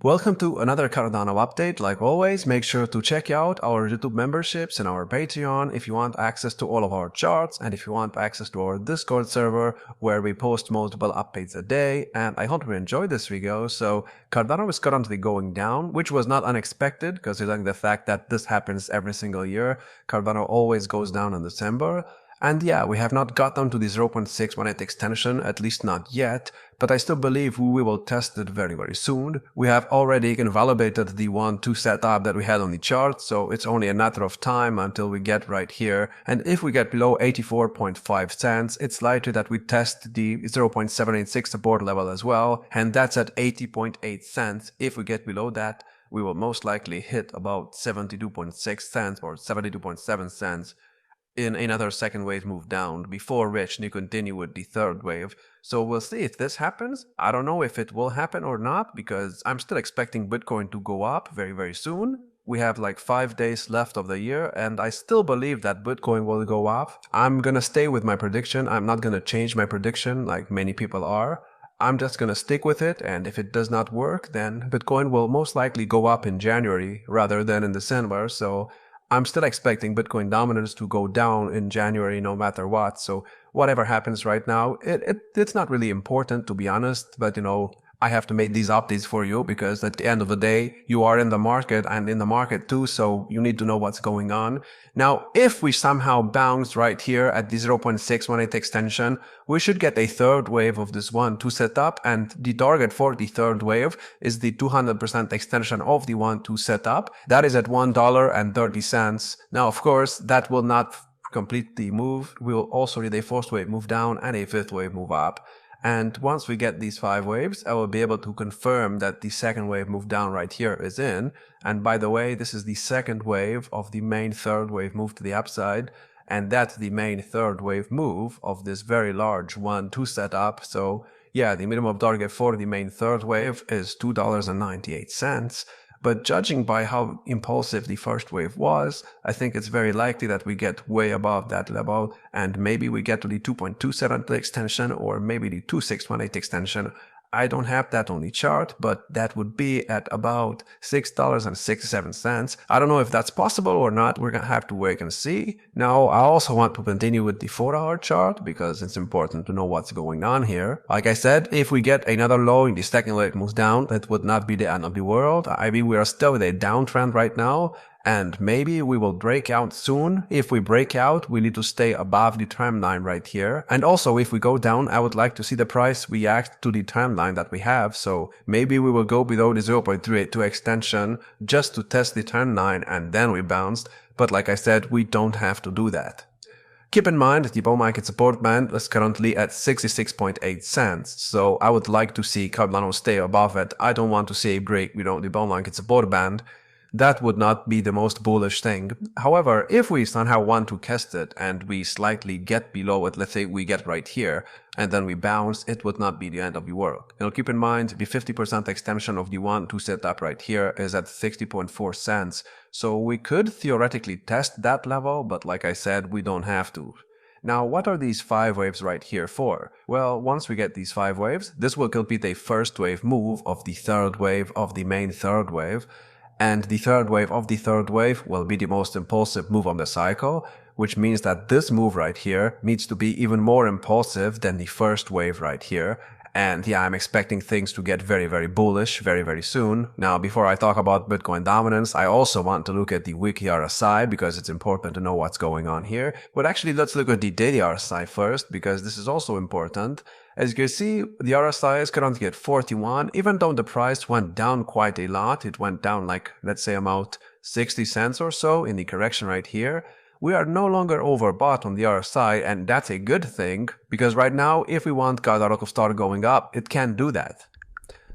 Welcome to another Cardano update. Like always, make sure to check out our YouTube memberships and our Patreon if you want access to all of our charts and if you want access to our Discord server where we post multiple updates a day. And I hope you enjoyed this video. So Cardano is currently going down, which was not unexpected considering the fact that this happens every single year. Cardano always goes down in December. And yeah, we have not gotten to the 0.618 extension, at least not yet, but I still believe we will test it very soon. We have already validated the 1-2 setup that we had on the chart, so it's only a matter of time until we get right here. And if we get below 84.5 cents, it's likely that we test the 0.786 support level as well, and that's at 80.8 cents. If we get below that, we will most likely hit about 72.6 cents or 72.7 cents. In another second wave move down, before which we continue with the third wave. So we'll see if this happens. I don't know if it will happen or not, because I'm still expecting Bitcoin to go up very soon. We have like 5 days left of the year, and I still believe that Bitcoin will go up. I'm gonna stay with my prediction. I'm not gonna change my prediction like many people are. I'm just gonna stick with it, and if it does not work, then Bitcoin will most likely go up in January rather than in December. So I'm still expecting Bitcoin dominance to go down in January no matter what, so whatever happens right now, it's not really important to be honest, but I have to make these updates for you because at the end of the day, you are in the market and in the market too, so you need to know what's going on. Now, if we somehow bounce right here at the 0.618 extension, we should get a third wave of this 1-2 setup, and the target for the third wave is the 200% extension of the 1-2 setup. That is at $1.30. Now, of course, that will not complete the move. We will also need a fourth wave move down and a fifth wave move up. And once we get these 5 waves, I will be able to confirm that the second wave move down right here is in. And by the way, this is the second wave of the main third wave move to the upside. And that's the main third wave move of this very large 1-2 setup. So yeah, the minimum target for the main third wave is $2.98. But judging by how impulsive the first wave was, I think it's very likely that we get way above that level, and maybe we get to the 2.27 extension or maybe the 2.618 extension. I don't have that on the chart, but that would be at about $6.67. I don't know if that's possible or not. We're gonna have to wait and see. Now, I also want to continue with the 4-hour chart because it's important to know what's going on here. Like I said, if we get another low in the second leg moves down, that would not be the end of the world. I mean, we are still with a downtrend right now, and maybe we will break out soon. If we break out, we need to stay above the trend line right here. And also, if we go down, I would like to see the price react to the trend line that we have. So maybe we will go below the 0.382 extension just to test the trend line and then we bounced. But like I said, we don't have to do that. Keep in mind that the bull market support band is currently at 66.8 cents, so I would like to see Cardano stay above it. I don't want to see a break below the bull market support band. That would not be the most bullish thing. However, if we somehow want to test it and we slightly get below it, let's say we get right here, and then we bounce, it would not be the end of the world. Keep in mind, the 50% extension of the 1-2 setup right here is at 60.4 cents. So we could theoretically test that level, but like I said, we don't have to. Now, what are these 5 waves right here for? Well, once we get these 5 waves, this will complete a first wave move of the third wave of the main third wave. And the third wave of the third wave will be the most impulsive move on the cycle, which means that this move right here needs to be even more impulsive than the first wave right here. And yeah, I'm expecting things to get very bullish very soon. Now, before I talk about Bitcoin dominance, I also want to look at the weekly RSI because it's important to know what's going on here. But actually, let's look at the daily RSI first because this is also important. As you can see, the RSI is currently at 41, even though the price went down quite a lot. It went down like, let's say about 60 cents or so in the correction right here. We are no longer overbought on the RSI, and that's a good thing, because right now, if we want Cardano to start going up, it can do that.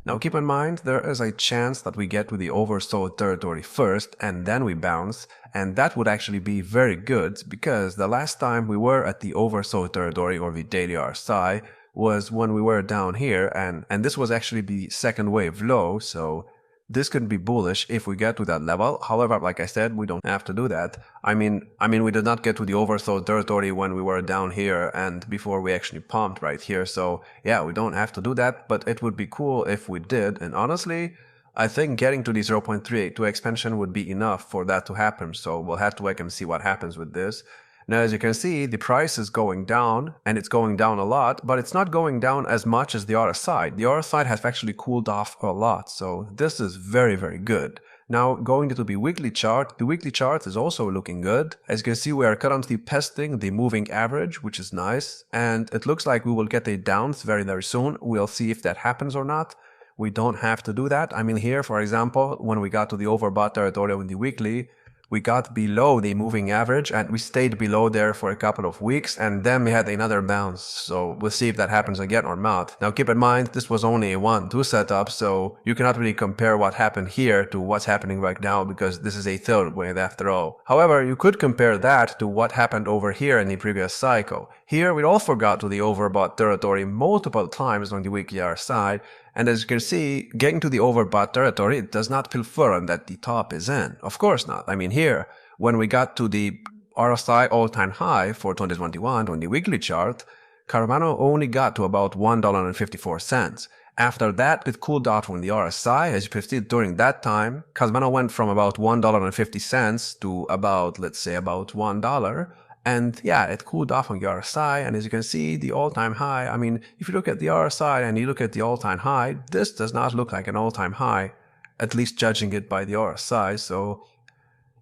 Now keep in mind, there is a chance that we get to the oversold territory first, and then we bounce, and that would actually be very good, because the last time we were at the oversold territory, or the daily RSI, was when we were down here, and this was actually the second wave low, so this could be bullish if we get to that level. However, like I said, we don't have to do that. I mean, we did not get to the oversold territory when we were down here and before we actually pumped right here. So yeah, we don't have to do that, but it would be cool if we did. And honestly, I think getting to the 0.382 expansion would be enough for that to happen, so we'll have to wait and see what happens with this. Now, as you can see, the price is going down, and it's going down a lot, but it's not going down as much as the other side. The other side has actually cooled off a lot, so this is very, very good. Now, going to the weekly chart is also looking good. As you can see, we are currently testing the moving average, which is nice, and it looks like we will get a bounce very, very soon. We'll see if that happens or not. We don't have to do that. I mean, here, for example, when we got to the overbought territory in the weekly, we got below the moving average and we stayed below there for a couple of weeks, and then we had another bounce. So we'll see if that happens again or not. Now keep in mind, this was only a 1-2 setup, so you cannot really compare what happened here to what's happening right now because this is a third wave after all. However, you could compare that to what happened over here in the previous cycle. Here we also got to the overbought territory multiple times on the weekly RSI. And as you can see, getting to the overbought territory, it does not feel firm that the top is in. Of course not. I mean, here, when we got to the RSI all-time high for 2021 on the weekly chart, Cardano only got to about $1.54. After that, it cooled off on the RSI. As you can see, during that time, Cardano went from about $1.50 to about, let's say, about $1. And yeah, it cooled off on the RSI, and as you can see, the all-time high, I mean, if you look at the RSI and you look at the all-time high, this does not look like an all-time high, at least judging it by the RSI, so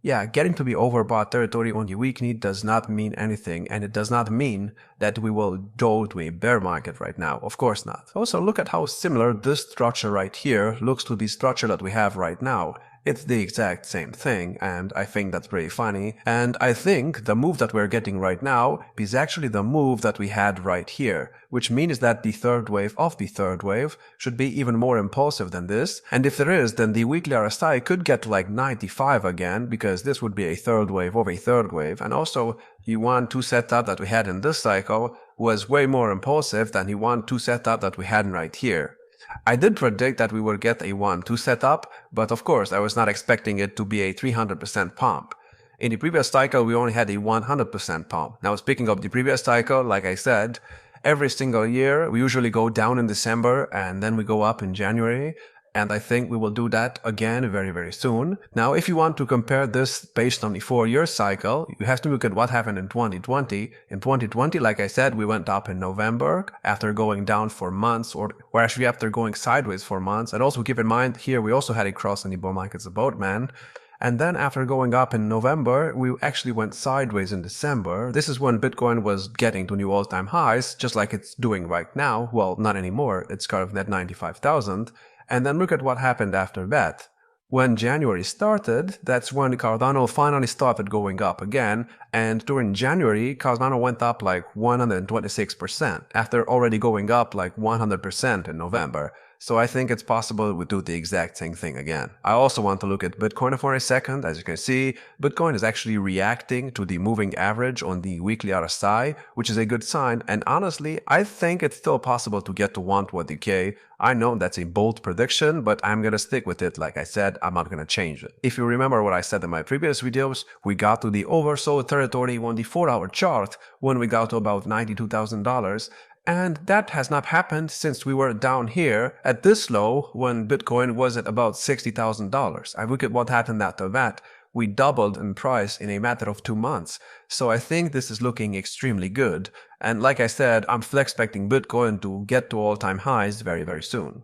yeah, getting to the overbought territory on the weekly does not mean anything, and it does not mean that we will go to a bear market right now, of course not. Also, look at how similar this structure right here looks to the structure that we have right now. It's the exact same thing, and I think that's pretty funny. And I think the move that we're getting right now is actually the move that we had right here, which means that the third wave of the third wave should be even more impulsive than this. And if there is, then the weekly RSI could get to like 95 again, because this would be a third wave of a third wave. And also, the 1-2 setup that we had in this cycle was way more impulsive than the 1-2 setup that we had right here. I did predict that we would get a 1-2 setup, but of course I was not expecting it to be a 300% pump. In the previous cycle, we only had a 100% pump. Now, speaking of the previous cycle, like I said, every single year we usually go down in December and then we go up in January. And I think we will do that again very, very soon. Now, if you want to compare this based on the 4-year cycle, you have to look at what happened in 2020. In 2020, like I said, we went up in November after going down for months, or actually after going sideways for months. And also keep in mind, here we also had a cross in the bull market's boatman. And then after going up in November, we actually went sideways in December. This is when Bitcoin was getting to new all-time highs, just like it's doing right now. Well, not anymore. It's kind of at 95,000. And then look at what happened after that. When January started, that's when Cardano finally started going up again, and during January, Cardano went up like 126%, after already going up like 100% in November. So I think it's possible we do the exact same thing again. I also want to look at Bitcoin for a second. As you can see, Bitcoin is actually reacting to the moving average on the weekly RSI, which is a good sign. And honestly, I think it's still possible to get to 120K. I know that's a bold prediction, but I'm gonna stick with it. Like I said, I'm not gonna change it. If you remember what I said in my previous videos, we got to the oversold territory on the 4-hour chart when we got to about $92,000. And that has not happened since we were down here at this low when Bitcoin was at about $60,000. I look at what happened after that. We doubled in price in a matter of 2 months. So I think this is looking extremely good. And like I said, I'm still expecting Bitcoin to get to all-time highs very, very soon.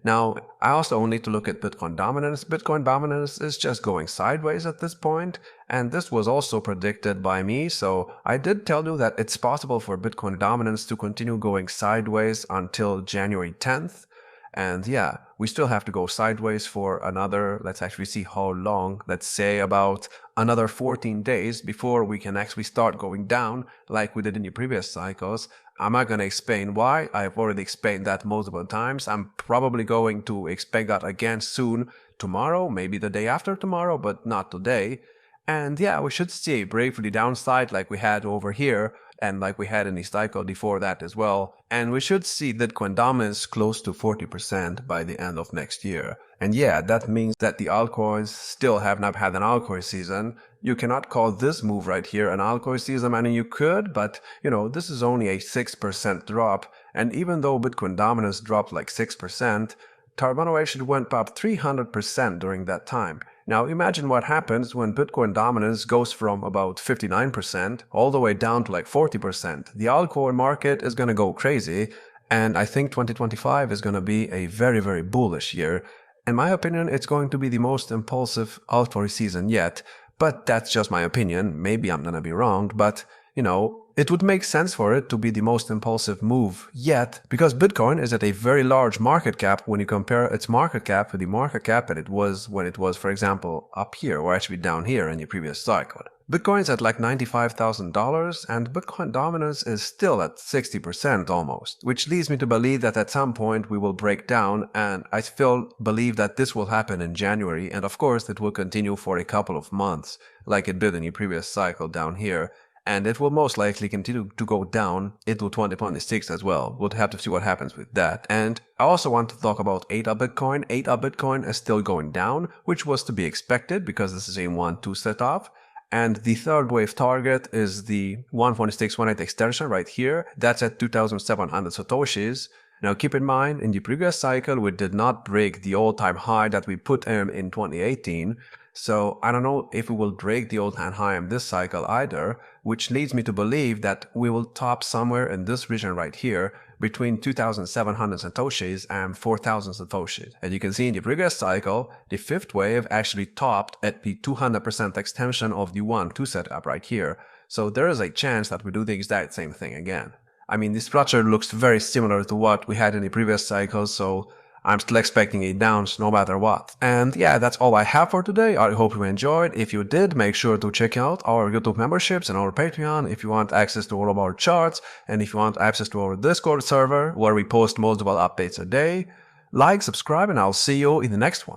Now, I also need to look at Bitcoin dominance. Bitcoin dominance is just going sideways at this point, and this was also predicted by me, so I did tell you that it's possible for Bitcoin dominance to continue going sideways until January 10th. And yeah, we still have to go sideways for another, let's actually see how long, let's say about another 14 days before we can actually start going down like we did in the previous cycles. I'm not going to explain why. I've already explained that multiple times. I'm probably going to explain that again soon, tomorrow, maybe the day after tomorrow, but not today. And yeah, we should see a break for the downside like we had over here and like we had in the cycle before that as well. And we should see Bitcoin dominance close to 40% by the end of next year. And yeah, that means that the altcoins still have not had an altcoin season. You cannot call this move right here an altcoin season. I mean, you could, but you know, this is only a 6% drop. And even though Bitcoin dominance dropped like 6%, Cardano actually went up 300% during that time. Now imagine what happens when Bitcoin dominance goes from about 59% all the way down to like 40%. The altcoin market is gonna go crazy, and I think 2025 is gonna be a very, very bullish year. In my opinion, it's going to be the most impulsive altcoin season yet, but that's just my opinion. Maybe I'm gonna be wrong, but it would make sense for it to be the most impulsive move yet, because Bitcoin is at a very large market cap when you compare its market cap to the market cap that it was when it was, for example, up here, or actually down here in the previous cycle. Bitcoin is at like $95,000 and Bitcoin dominance is still at 60% almost, which leads me to believe that at some point we will break down, and I still believe that this will happen in January, and of course it will continue for a couple of months, like it did in the previous cycle down here. And it will most likely continue to go down into 2026 as well. We'll have to see what happens with that. And I also want to talk about ADA Bitcoin. ADA Bitcoin is still going down, which was to be expected because this is a 1-2 setup. And the third wave target is the 14618 extension right here. That's at 2,700 Satoshis. Now keep in mind, in the previous cycle, we did not break the all-time high that we put in 2018. So I don't know if we will break the all-time high in this cycle either, which leads me to believe that we will top somewhere in this region right here between 2,700 Satoshis and 4,000 Satoshis. As you can see in the previous cycle, the fifth wave actually topped at the 200% extension of the 1-2 setup right here. So there is a chance that we do the exact same thing again. I mean, this structure looks very similar to what we had in the previous cycle, so I'm still expecting a bounce no matter what. And yeah, that's all I have for today. I hope you enjoyed. If you did, make sure to check out our YouTube memberships and our Patreon if you want access to all of our charts, and if you want access to our Discord server where we post multiple updates a day. Like, subscribe, and I'll see you in the next one.